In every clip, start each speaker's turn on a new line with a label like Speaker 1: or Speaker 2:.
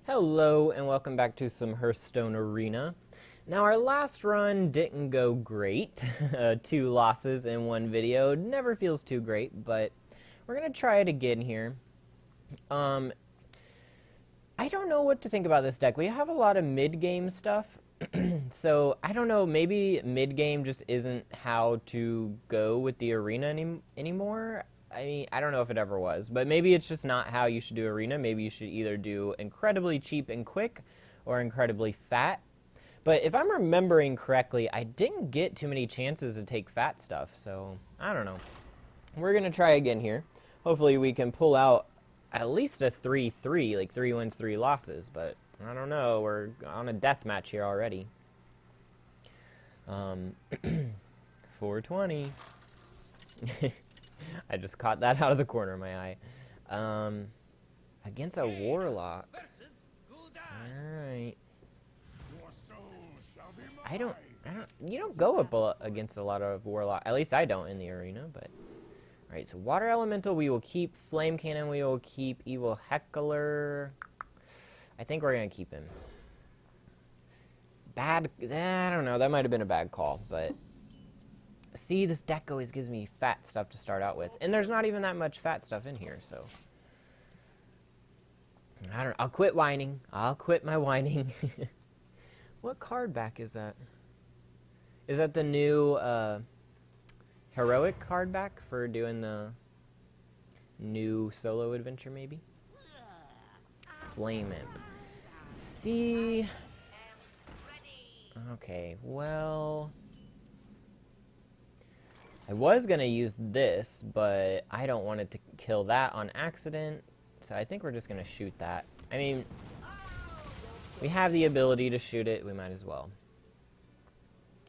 Speaker 1: Hello and welcome back to some Hearthstone Arena. Now our last run didn't go great. 2 losses in one video. Never feels too great, but we're going to try it again here. I don't know what to think about this deck. We have a lot of mid-game stuff. So I don't know, maybe mid-game just isn't how to go with the arena anymore. I mean, I don't know if it ever was, but maybe it's just not how you should do arena. Maybe you should either do incredibly cheap and quick or incredibly fat. But if I'm remembering correctly, I didn't get too many chances to take fat stuff, so I don't know. We're going to try again here. Hopefully we can pull out at least a 3-3, like 3 wins, 3 losses, but I don't know. We're on a death match here already. 420. I just caught that out of the corner of my eye. Against a warlock. Alright. You don't go up against a lot of warlock. At least I don't in the arena, but. Alright, so water elemental we will keep. Flame cannon we will keep. Evil heckler. I think we're gonna keep him. Bad, I don't know, that might have been a bad call, but. See, this deck always gives me fat stuff to start out with. And there's not even that much fat stuff in here, so. I don't know. I'll quit whining. I'll quit my whining. What card back is that? Is that the new heroic card back for doing the new solo adventure, maybe? Flame Imp. See. Okay, well. I was going to use this, but I don't want it to kill that on accident, so I think we're just going to shoot that. I mean, we have the ability to shoot it, we might as well.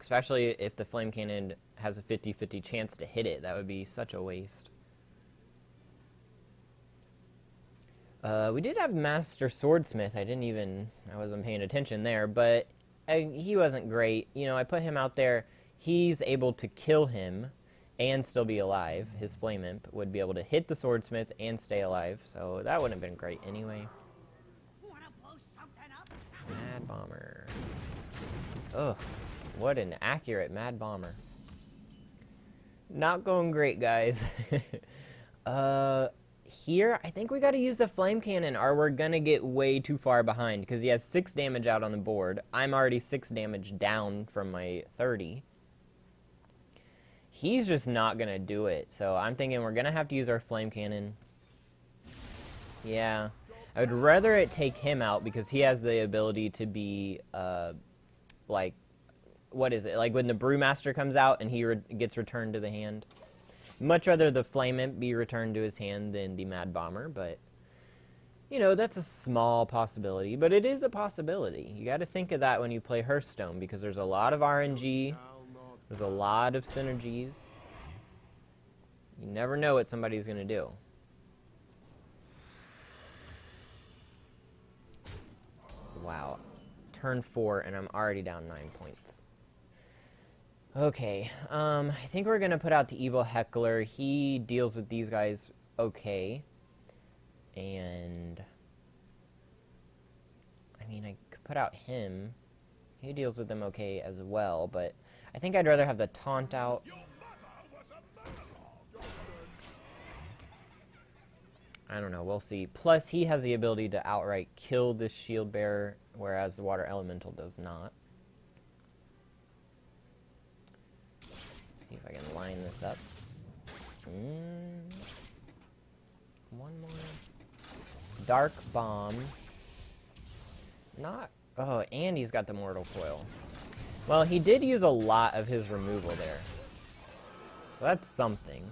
Speaker 1: Especially if the Flame Cannon has a 50-50 chance to hit it, that would be such a waste. We did have Master Swordsmith, I wasn't paying attention there, but he wasn't great. You know, I put him out there, he's able to kill him and still be alive. His Flame Imp would be able to hit the Swordsmith and stay alive, so that wouldn't have been great anyway. Mad Bomber. Ugh, what an accurate Mad Bomber. Not going great, guys. Here, I think we gotta use the Flame Cannon or we're gonna get way too far behind because he has 6 damage out on the board. I'm already 6 damage down from my 30. He's just not going to do it. So I'm thinking we're going to have to use our Flame Cannon. Yeah. I would rather it take him out because he has the ability to be, like, what is it? Like when the Brewmaster comes out and he gets returned to the hand. Much rather the Flame Imp be returned to his hand than the Mad Bomber. But, you know, that's a small possibility. But it is a possibility. You got to think of that when you play Hearthstone because there's a lot of RNG. There's a lot of synergies. You never know what somebody's going to do. Wow. Turn 4 and I'm already down 9 points. Okay. I think we're going to put out the Evil Heckler. He deals with these guys okay. And I mean, I could put out him. He deals with them okay as well, but I think I'd rather have the taunt out. I don't know, we'll see. Plus, he has the ability to outright kill this shield bearer, whereas the water elemental does not. See if I can line this up. One more. Dark Bomb. Not... Oh, and he's got the Mortal Coil. Well, he did use a lot of his removal there. So that's something.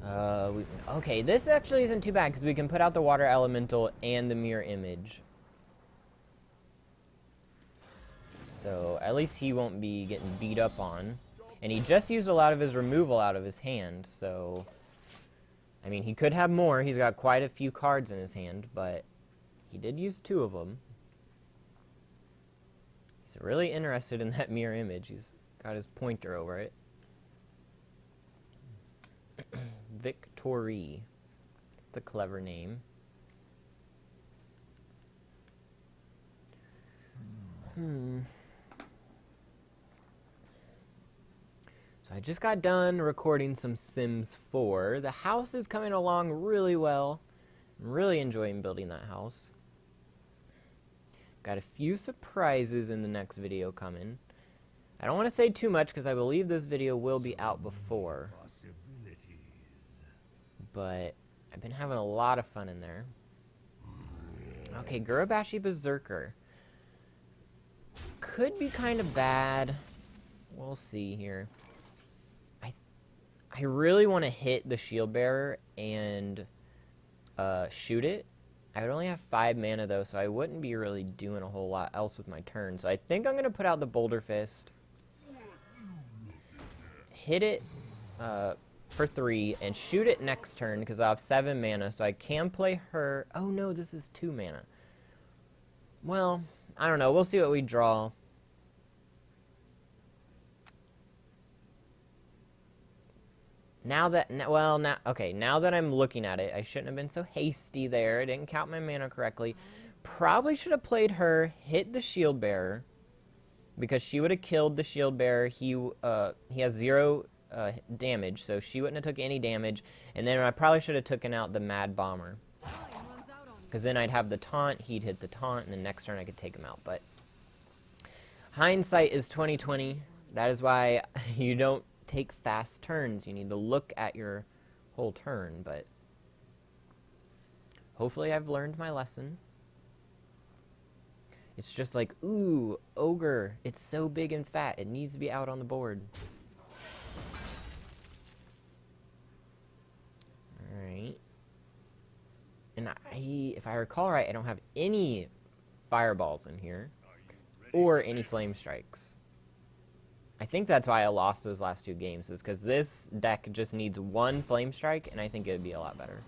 Speaker 1: Okay, this actually isn't too bad because we can put out the Water Elemental and the Mirror Image. So at least he won't be getting beat up on. And he just used a lot of his removal out of his hand, so... I mean, he could have more. He's got quite a few cards in his hand, but he did use 2 of them. He's really interested in that Mirror Image. He's got his pointer over it. Victory. It's a clever name. So I just got done recording some Sims 4. The house is coming along really well. I'm really enjoying building that house. Got a few surprises in the next video coming. I don't want to say too much because I believe this video will be out before. But I've been having a lot of fun in there. Okay, Gurubashi Berserker. Could be kind of bad. We'll see here. I really want to hit the shield bearer and shoot it. I would only have 5 mana though, so I wouldn't be really doing a whole lot else with my turn. So I think I'm going to put out the Boulder Fist, hit it for 3, and shoot it next turn because I have 7 mana, so I can play her. Oh no, this is 2 mana. Well, I don't know. We'll see what we draw. Now that I'm looking at it, I shouldn't have been so hasty there. I didn't count my mana correctly. Probably should have played her, hit the shield bearer, because she would have killed the shield bearer. He has 0 damage, so she wouldn't have took any damage. And then I probably should have taken out the Mad Bomber, because then I'd have the taunt. He'd hit the taunt, and the next turn I could take him out. But hindsight is 20/20. That is why you don't take fast turns. You need to look at your whole turn, but hopefully I've learned my lesson. It's just like, ooh, ogre. It's so big and fat. It needs to be out on the board. Alright. And if I recall right, I don't have any fireballs in here or any flame strikes. I think that's why I lost those last 2 games, is because this deck just needs 1 Flame Strike, and I think it would be a lot better.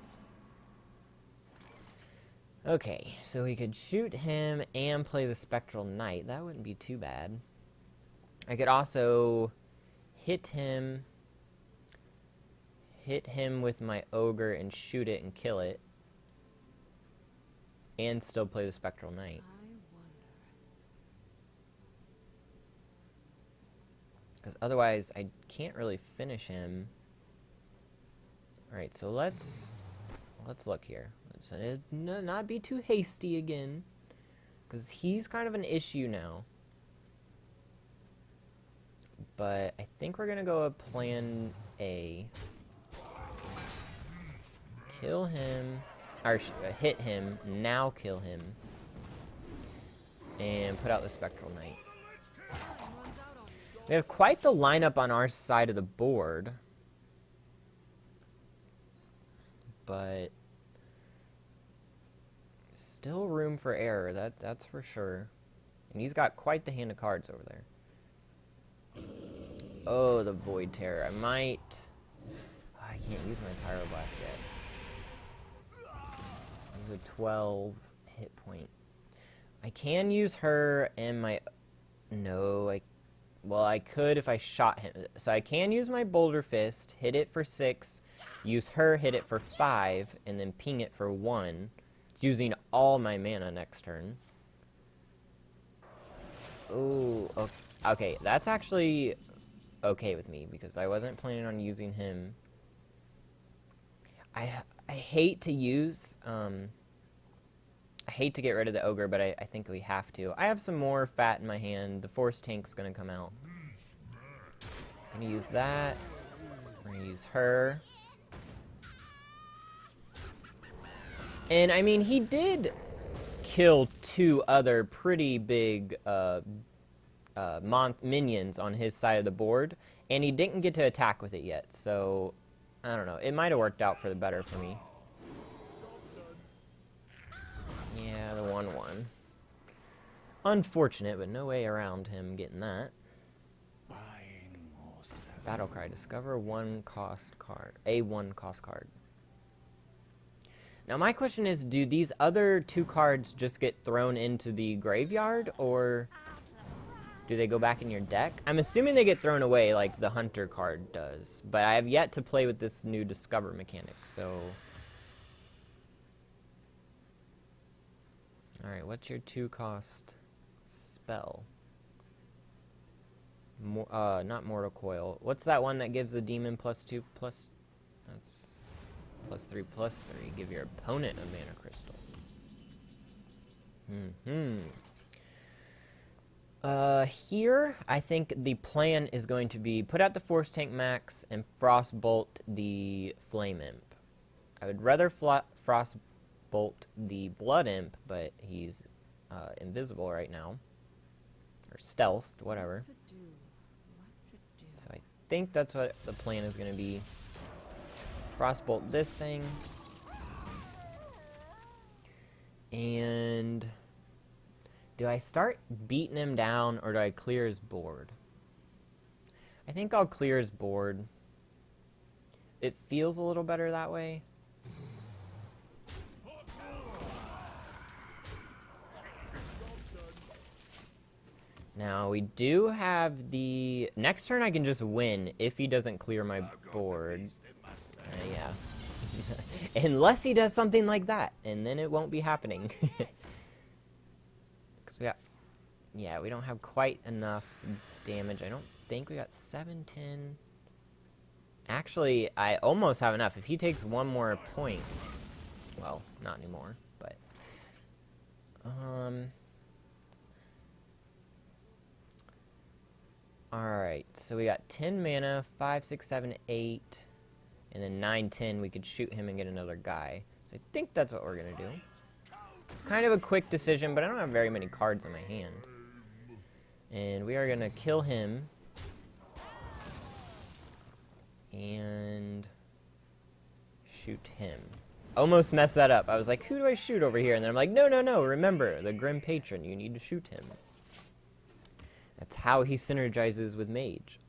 Speaker 1: Okay, so we could shoot him and play the Spectral Knight. That wouldn't be too bad. I could also hit him with my Ogre and shoot it and kill it, and still play the Spectral Knight. Because otherwise, I can't really finish him. Alright, so let's look here. Let's not be too hasty again, because he's kind of an issue now. But I think we're going to go with plan A. Kill him, or hit him, now kill him, and put out the Spectral Knight. We have quite the lineup on our side of the board, but still room for error, that's for sure. And he's got quite the hand of cards over there. Oh, the Void Terror. I can't use my Pyroblast yet. There's a 12 hit point. I can use her and my... No, well, I could if I shot him. So I can use my Boulder Fist, hit it for 6, use her, hit it for 5, and then ping it for 1. It's using all my mana next turn. Oh, okay. That's actually okay with me, because I wasn't planning on using him. I hate to use... I hate to get rid of the Ogre, but I think we have to. I have some more fat in my hand. The Force Tank's going to come out. I'm going to use that. I'm going to use her. And, I mean, he did kill 2 other pretty big minions on his side of the board, and he didn't get to attack with it yet. So, I don't know. It might have worked out for the better for me. Yeah, the 1/1. Unfortunate, but no way around him getting that. Battlecry. Discover 1 cost card. A 1 cost card. Now my question is, do these other 2 cards just get thrown into the graveyard, or do they go back in your deck? I'm assuming they get thrown away like the Hunter card does, but I have yet to play with this new Discover mechanic, so... Alright, what's your 2 cost spell? Not Mortal Coil. What's that one that gives the demon +2 plus? That's +3/+3. Give your opponent a mana crystal. Here, I think the plan is going to be put out the Force Tank Max and Frostbolt the Flame Imp. I would rather Frostbolt the Blood Imp, but he's invisible right now. Or stealthed, whatever. So I think that's what the plan is going to be. Frostbolt this thing. And do I start beating him down or do I clear his board? I think I'll clear his board. It feels a little better that way. Now, we do have the... Next turn I can just win if he doesn't clear my board. Yeah. Unless he does something like that, and then it won't be happening. Because we got... Yeah, we don't have quite enough damage. I don't think we got 7, 10... Actually, I almost have enough. If he takes one more point... Well, not anymore, but... Alright, so we got 10 mana, 5, 6, 7, 8, and then 9, 10, we could shoot him and get another guy. So I think that's what we're going to do. Kind of a quick decision, but I don't have very many cards in my hand. And we are going to kill him. And shoot him. Almost messed that up. I was like, who do I shoot over here? And then I'm like, no, no, no, remember, the Grim Patron, you need to shoot him. That's how he synergizes with Mage.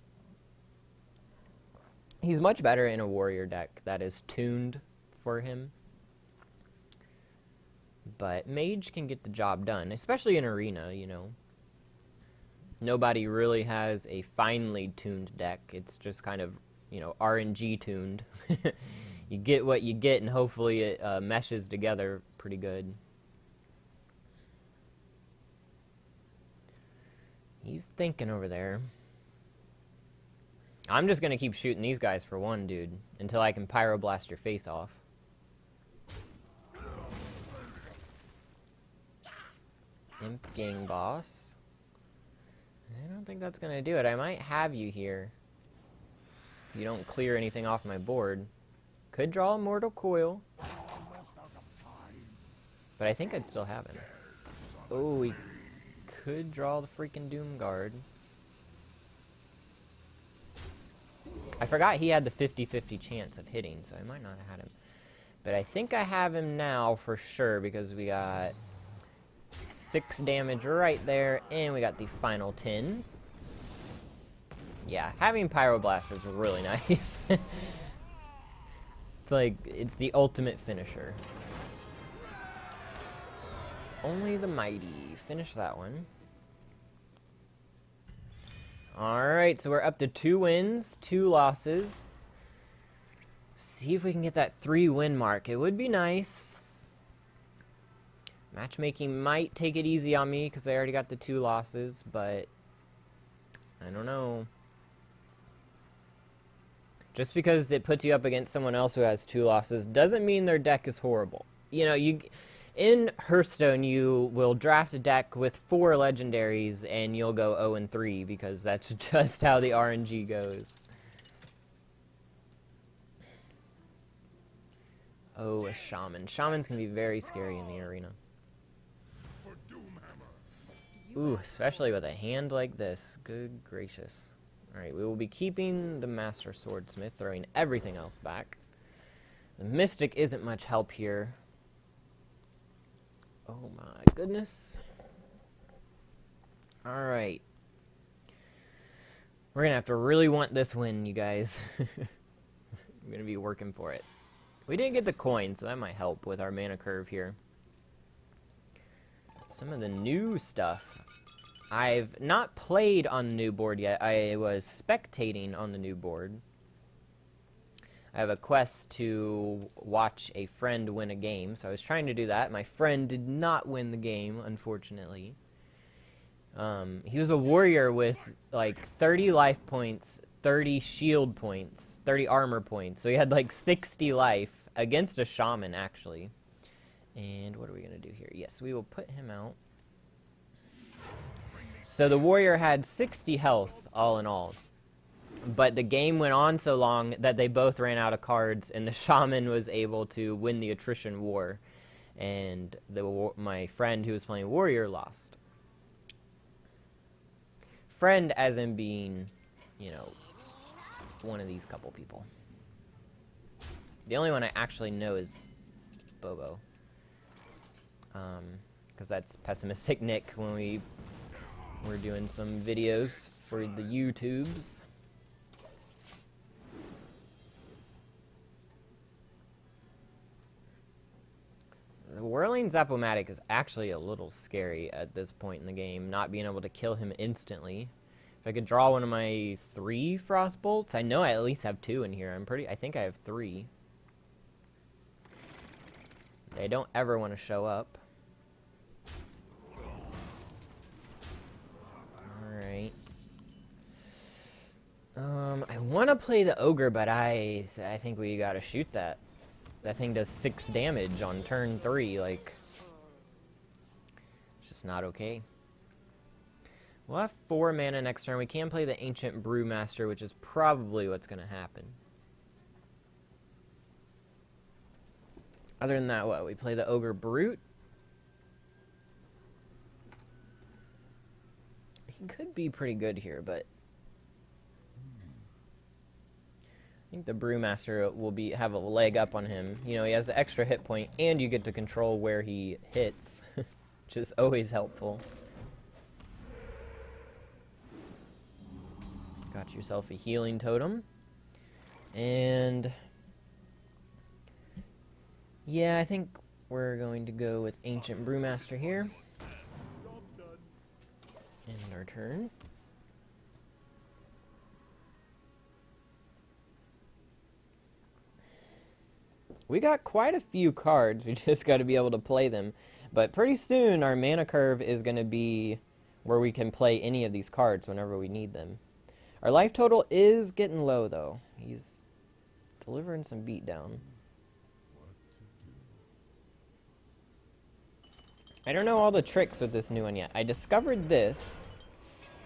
Speaker 1: He's much better in a warrior deck that is tuned for him. But Mage can get the job done, especially in Arena, you know. Nobody really has a finely tuned deck. It's just kind of, you know, RNG tuned. You get what you get, and hopefully it meshes together pretty good. He's thinking over there. I'm just going to keep shooting these guys for one, dude, until I can pyroblast your face off. Imp Gang Boss. I don't think that's going to do it. I might have you here. If you don't clear anything off my board. Could draw a Mortal Coil. But I think I'd still have him. Oh, we could draw the freaking Doom Guard. I forgot he had the 50-50 chance of hitting, so I might not have had him. But I think I have him now for sure, because we got 6 damage right there, and we got the final 10. Yeah, having Pyroblast is really nice. It's like, it's the ultimate finisher. Only the mighty. Finish that one. Alright, so we're up to 2 wins, 2 losses. See if we can get that 3-win mark. It would be nice. Matchmaking might take it easy on me because I already got the 2 losses, but I don't know. Just because it puts you up against someone else who has 2 losses doesn't mean their deck is horrible. You know, in Hearthstone, you will draft a deck with 4 legendaries, and you'll go 0-3, because that's just how the RNG goes. Oh, a Shaman. Shamans can be very scary in the arena. Ooh, especially with a hand like this. Good gracious. Alright, we will be keeping the Master Swordsmith, throwing everything else back. The Mystic isn't much help here. Oh my goodness. Alright. We're going to have to really want this win, you guys. I'm going to be working for it. We didn't get the coin, so that might help with our mana curve here. Some of the new stuff. I've not played on the new board yet. I was spectating on the new board. I have a quest to watch a friend win a game, so I was trying to do that. My friend did not win the game, unfortunately. He was a warrior with like 30 life points, 30 shield points, 30 armor points. So he had like 60 life against a shaman, actually. And what are we going to do here? Yes, we will put him out. So the warrior had 60 health all in all. But the game went on so long that they both ran out of cards, and the shaman was able to win the attrition war. And my friend who was playing warrior lost. Friend as in being, you know, one of these couple people. The only one I actually know is Bobo. Because that's Pessimistic Nick when we were doing some videos for the YouTubes. The Whirling Zap-O-Matic is actually a little scary at this point in the game, not being able to kill him instantly. If I could draw one of my 3 Frost Bolts, I know I at least have 2 in here. I think I have 3. They don't ever want to show up. Alright. I want to play the Ogre, but I think we gotta shoot that. That thing does 6 damage on turn 3, like... It's just not okay. We'll have 4 mana next turn. We can play the Ancient Brewmaster, which is probably what's going to happen. Other than that, what? We play the Ogre Brute? He could be pretty good here, but... I think the Brewmaster will have a leg up on him. You know, he has the extra hit point, and you get to control where he hits, which is always helpful. Got yourself a healing totem. And... yeah, I think we're going to go with Ancient Brewmaster here. End our turn. We got quite a few cards. We just got to be able to play them. But pretty soon, our mana curve is going to be where we can play any of these cards whenever we need them. Our life total is getting low, though. He's delivering some beatdown. I don't know all the tricks with this new one yet. I discovered this.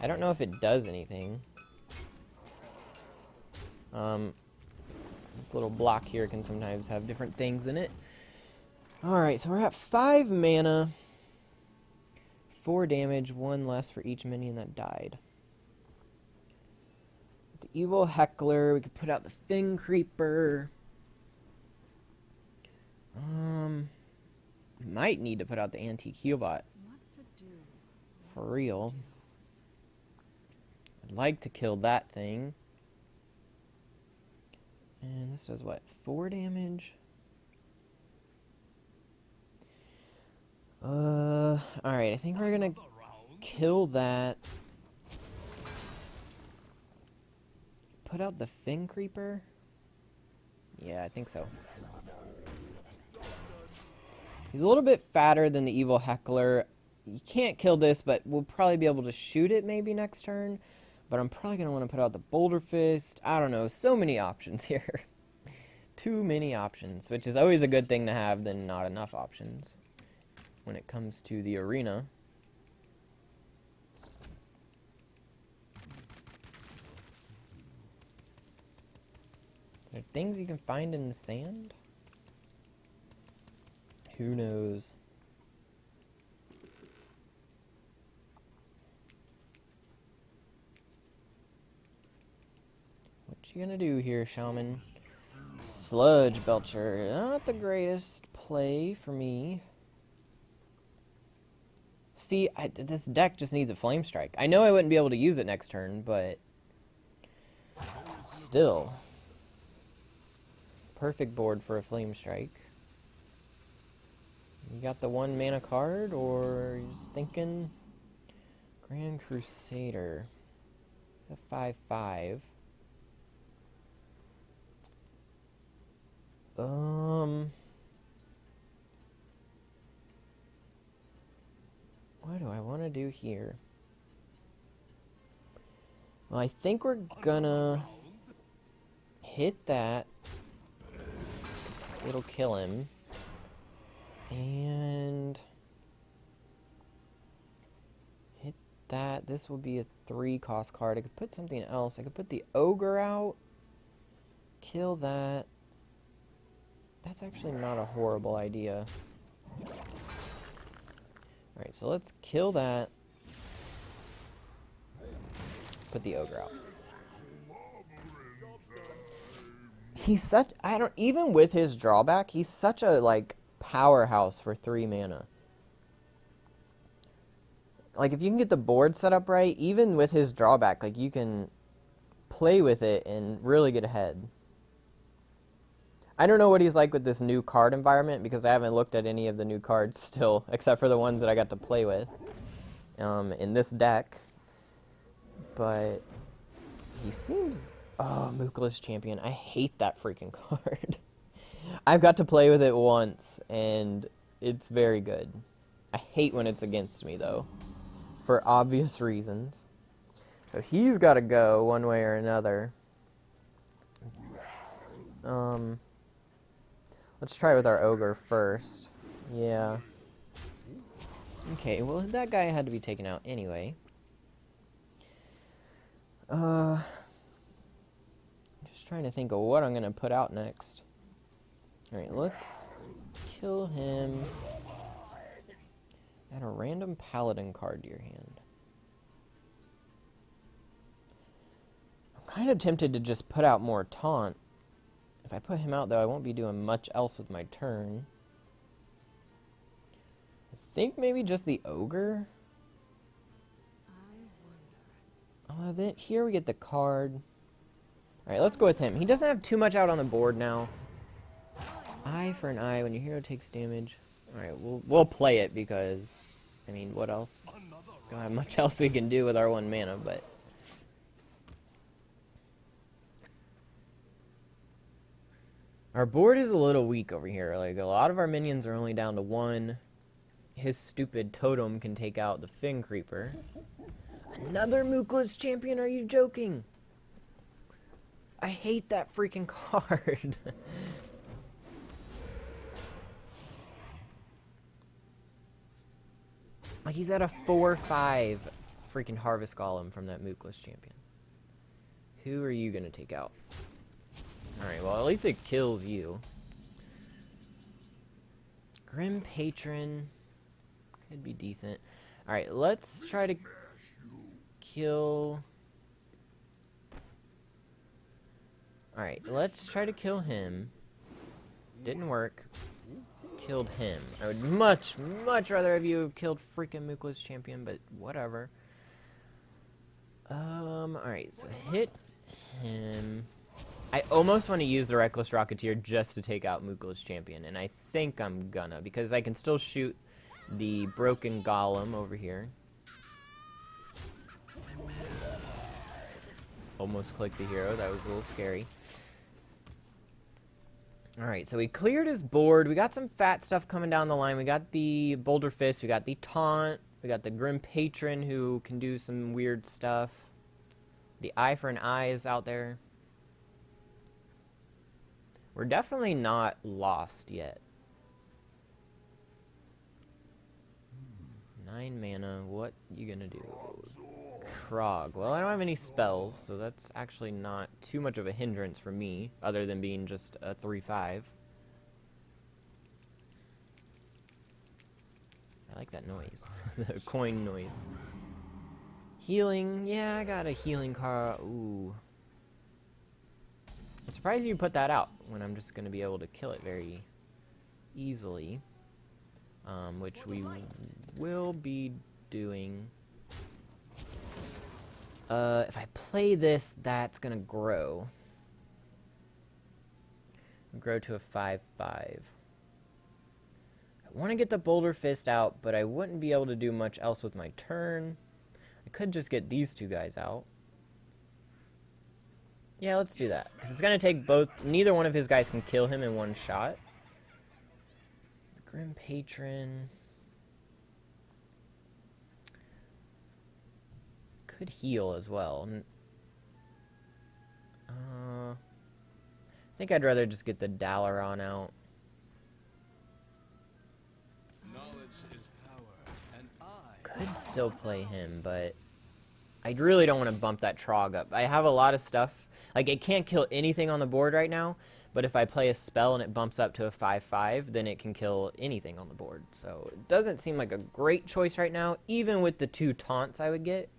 Speaker 1: I don't know if it does anything. This little block here can sometimes have different things in it. Alright, so we're at 5 mana. 4 damage, 1 less for each minion that died. The Evil Heckler, we could put out the Fin Creeper. We might need to put out the Antique Healbot. For real. I'd like to kill that thing. And this does what? 4 damage? Alright, I think we're gonna kill that. Put out the Fin Creeper? Yeah, I think so. He's a little bit fatter than the Evil Heckler. You can't kill this, but we'll probably be able to shoot it maybe next turn. But I'm probably going to want to put out the Boulder Fist. I don't know. So many options here. Too many options, which is always a good thing to have than not enough options when it comes to the arena. Are there things you can find in the sand? Who knows? What you gonna do here, Shaman? Sludge Belcher. Not the greatest play for me. See, this deck just needs a Flame Strike. I know I wouldn't be able to use it next turn, but... still. Perfect board for a Flame Strike. You got the 1 mana card, or you're just thinking Grand Crusader. A 5/5. What do I want to do here? Well, I think we're gonna hit that. It'll kill him. And hit that. This will be a 3-cost card. I could put something else. I could put the ogre out. Kill that. That's actually not a horrible idea. Alright, so let's kill that. Put the ogre out. He's such, even with his drawback, he's such a, like, powerhouse for 3 mana. Like, if you can get the board set up right, even with his drawback, like, you can play with it and really get ahead. I don't know what he's like with this new card environment, because I haven't looked at any of the new cards still, except for the ones that I got to play with in this deck. But he seems... Oh, Mookless Champion. I hate that freaking card. I've got to play with it once, and it's very good. I hate when it's against me, though, for obvious reasons. So he's got to go one way or another. Let's try with our ogre first. Yeah. Okay, well, that guy had to be taken out anyway. Just trying to think of what I'm going to put out next. Alright, let's kill him. Add a random paladin card to your hand. I'm kind of tempted to just put out more taunt. If I put him out, though, I won't be doing much else with my turn. I think maybe just the ogre. Then here we get the card. Alright, let's go with him. He doesn't have too much out on the board now. Eye for an eye when your hero takes damage. Alright, we'll play it because, I mean, what else? Don't have much else we can do with our 1 mana, but... Our board is a little weak over here. Like, a lot of our minions are only down to 1. His stupid totem can take out the Fin Creeper. Another Mookless Champion? Are you joking? I hate that freaking card. Like, he's at a 4/5 freaking Harvest Golem from that Mookless Champion. Who are you gonna take out? Alright, well, at least it kills you. Grim Patron could be decent. Alright, let's try to kill... Alright, let's try to kill him. Didn't work. Killed him. I would much rather have you killed freaking Mookless Champion, but whatever. Alright, so hit him. I almost want to use the Reckless Rocketeer just to take out Mookless Champion, and I think I'm gonna, because I can still shoot the Broken Golem over here. Almost clicked the hero, that was a little scary. Alright, so we cleared his board. We got some fat stuff coming down the line. We got the Boulder Fist, we got the Taunt, we got the Grim Patron who can do some weird stuff. The Eye for an Eye is out there. We're definitely not lost yet. 9 mana, what you gonna do? Trog. Well, I don't have any spells, so that's actually not too much of a hindrance for me, other than being just a 3/5. I like that noise. The coin noise. Healing. Yeah, I got a healing card. Ooh. I'm surprised you put that out when I'm just going to be able to kill it very easily. Which we will be doing. If I play this, that's going to grow. Grow to a 5/5. I want to get the Boulder Fist out, but I wouldn't be able to do much else with my turn. I could just get these 2 guys out. Yeah, let's do that. Because it's going to take both... Neither one of his guys can kill him in one shot. Grim Patron... Could heal as well. think I'd rather just get the Dalaran out. Could still play him, but I really don't want to bump that Trog up. I have a lot of stuff. Like, it can't kill anything on the board right now, but if I play a spell and it bumps up to a 5/5, then it can kill anything on the board. So it doesn't seem like a great choice right now, even with the 2 taunts I would get.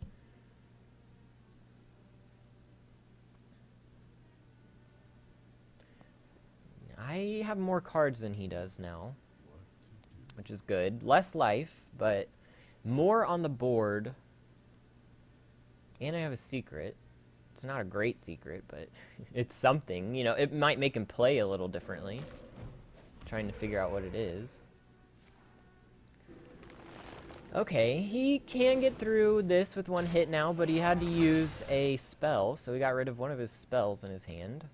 Speaker 1: I have more cards than he does now, which is good. Less life, but more on the board. And I have a secret. It's not a great secret, but it's something. You know, it might make him play a little differently. Trying to figure out what it is. Okay, he can get through this with 1 hit now, but he had to use a spell, so he got rid of one of his spells in his hand.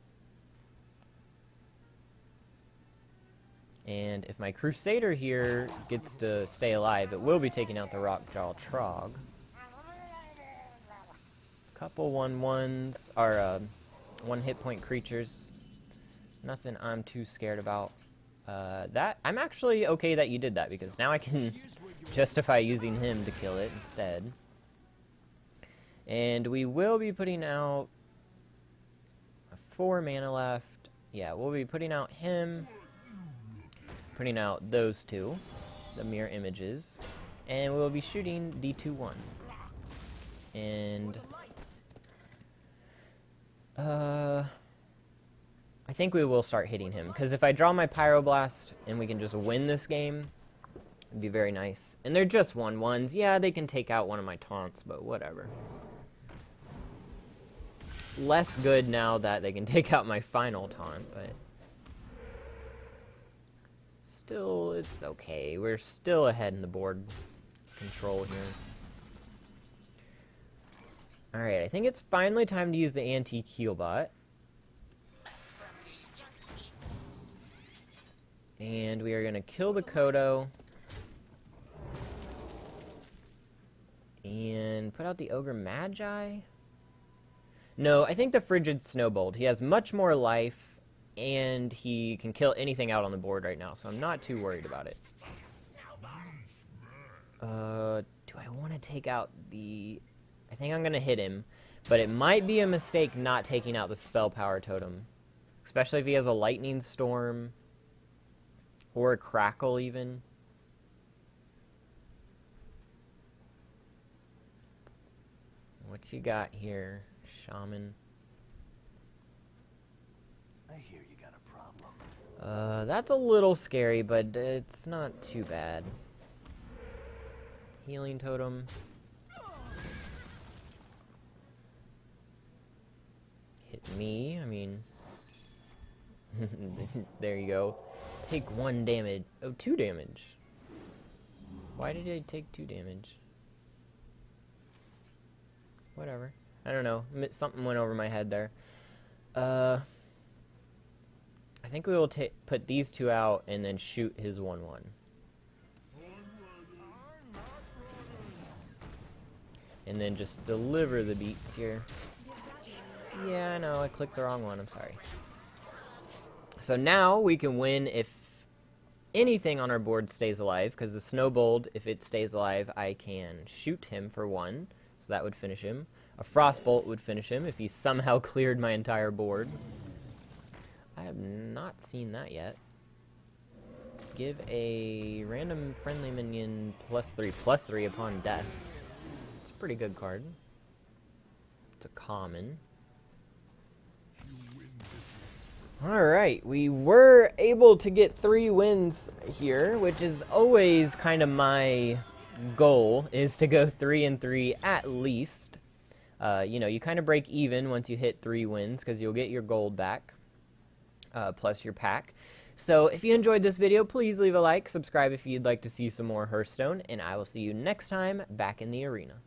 Speaker 1: And if my Crusader here gets to stay alive, it will be taking out the Rockjaw Trog. Couple 1/1s, or 1 hit point creatures. Nothing I'm too scared about. I'm actually okay that you did that, because now I can justify using him to kill it instead. And we will be putting out 4 mana left. Yeah, we'll be putting out him. Putting out those 2, the mirror images, and we'll be shooting the 2/1. And I think we will start hitting him, because if I draw my Pyroblast and we can just win this game, it'd be very nice. And they're just 1/1s. Yeah, they can take out one of my taunts, but whatever. Less good now that they can take out my final taunt, but still, it's okay. We're still ahead in the board control here. Alright, I think it's finally time to use the anti-Keelbot. And we are going to kill the Kodo. And put out the Ogre Magi? No, I think the Frigid Snowbolt. He has much more life. And he can kill anything out on the board right now, so I'm not too worried about it. Do I want to take out the... I think I'm going to hit him, but it might be a mistake not taking out the Spell Power Totem. Especially if he has a Lightning Storm, or a Crackle even. What you got here, Shaman? That's a little scary, but it's not too bad. Healing Totem. Hit me, I mean... there you go. Take 1 damage. Oh, 2 damage. Why did I take 2 damage? Whatever. I don't know. Something went over my head there. I think we will put these 2 out and then shoot his 1/1. And then just deliver the beats here. Yeah, I know, I clicked the wrong one, I'm sorry. So now we can win if anything on our board stays alive, because the Snowbolt, if it stays alive, I can shoot him for 1, so that would finish him. A Frostbolt would finish him if he somehow cleared my entire board. I have not seen that yet. Give a random friendly minion +3/+3 upon death. It's a pretty good card. It's a common. Alright, we were able to get 3 wins here, which is always kind of my goal, is to go 3-3 at least. You know, you kind of break even once you hit 3 wins, because you'll get your gold back. Plus your pack. So if you enjoyed this video, please leave a like, subscribe if you'd like to see some more Hearthstone, and I will see you next time back in the arena.